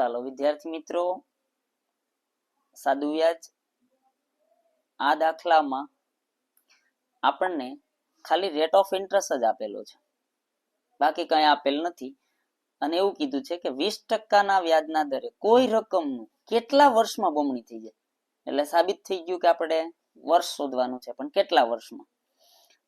ચાલો વિદ્યાર્થી મિત્રો, સાદું વ્યાજ આ દાખલામાં આપણને ખાલી રેટ ઓફ ઇન્ટરેસ્ટ જ આપેલો છે, બાકી કઈ આપેલ નથી. અને એવું કીધું છે કે 20% વ્યાજના દરે કોઈ રકમનું કેટલા વર્ષમાં બમણી થઈ જાય. એટલે સાબિત થઈ ગયું કે આપણે વર્ષ શોધવાનું છે, પણ કેટલા વર્ષમાં.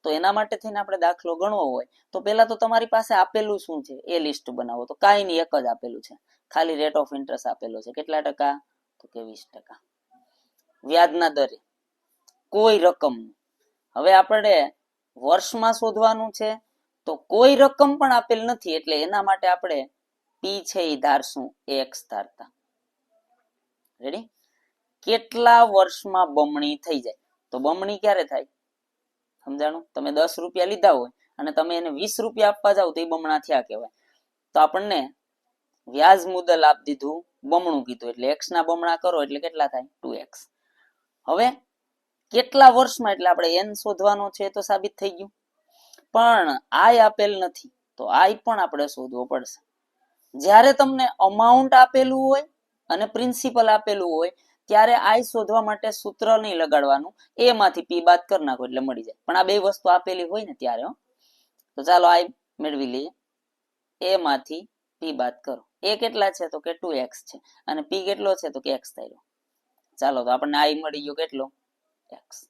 તો એના માટે થઈને આપણે દાખલો ગણવો હોય તો પહેલા તો તમારી પાસે આપેલું શું છે એ લિસ્ટ બનાવો. તો કાંઈ નહીં, એક જ આપેલું છે, ખાલી રેટ ઓફ ઇન્ટરેસ્ટ આપેલો છે. કેટલા ટકા? તો કે 20%. વ્યાજના દરે કોઈ રકમ. હવે આપણે વર્ષમાં શોધવાનું છે તો કોઈ રકમ પણ આપેલ નથી, એટલે એના માટે આપણે પી છે એ ધારશું એક્સ ધારતા. રેડી? કેટલા વર્ષમાં બમણી થઈ જાય? તો બમણી ક્યારે થાય? સમજાણું? તમે 10 રૂપિયા લીધા હોય અને તમે એને 20 રૂપિયા આપવા જાવ તો એ બમણા થયા કહેવાય. તો આપણને વ્યાજ મુદ્દલ આપી દીધું, બમણું કીધું, એટલે એક્સ ના બમણા કરો એટલે કેટલા થાય? 2x. હવે કેટલા વર્ષમાં, એટલે આપણે n શોધવાનો છે તો સાબિત થઈ ગયું, પણ આય આપેલ નથી તો આય પણ આપણે શોધવો પડશે. જ્યારે તમને અમાઉન્ટ આપેલું હોય અને પ્રિન્સિપલ આપેલું હોય ત્યારે આય શોધવા માટે સૂત્ર નહીં લગાડવાનું, એમાંથી પી બાદ કરી નાખો એટલે મળી જાય. પણ આ બે વસ્તુ આપેલી હોય ને ત્યારે. તો ચાલો આય મેળવી લઈએ. એમાંથી પી બાદ કરો. એ કેટલા છે? તો કે 2x છે. અને પી કેટલો છે? તો કે x થયો. ચાલો તો આપણને આય મળી ગયો કેટલો? x.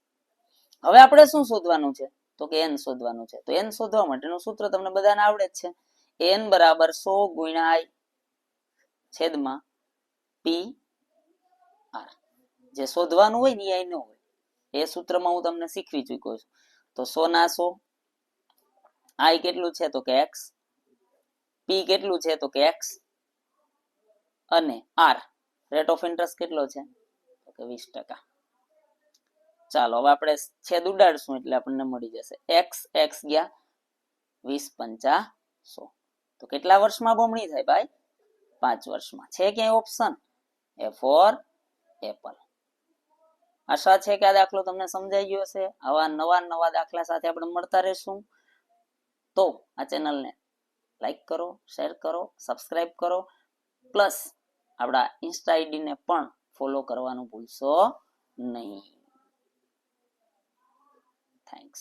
હવે આપણે શું શોધવાનું છે? તો કે n શોધવાનું છે. તો n શોધવા માટેનું સૂત્ર તમને બધાને આવડે જ છે. n બરાબર 100 ગુણ્યા i છેદમાં પી આર. જે શોધવાનું હોય ને એ ન હોય, એ સૂત્રમાં હું તમને શીખવી ચૂક્યો છું. તો 100 ના 100, i કેટલું છે? તો કે x, પી કેટલું છે? તો કે x, અને આર રેટ ઓફ ઇન્ટરેસ્ટ કેટલો છે? તો કે 20%. ચાલો હવે આપણે છેદ ઉડાડશું એટલે આપણને મળી જશે x ગયા 20 × 100. તો કેટલા વર્ષમાં બમણી થાય ભાઈ? 5 વર્ષમાં. છે ક્યાંય ઓપ્શન? A for apple. આશા છે કે આ દાખલો તમને સમજાઈ ગયો હશે. આવા નવા દાખલા સાથે આપણે મળતા રહેશું. તો આ ચેનલને લાઈક કરો, શેર કરો, સબસ્ક્રાઇબ કરો, પ્લસ આપણા ઇન્સ્ટા આઈડીને પણ ફોલો કરવાનું ભૂલશો નહીં. Thanks.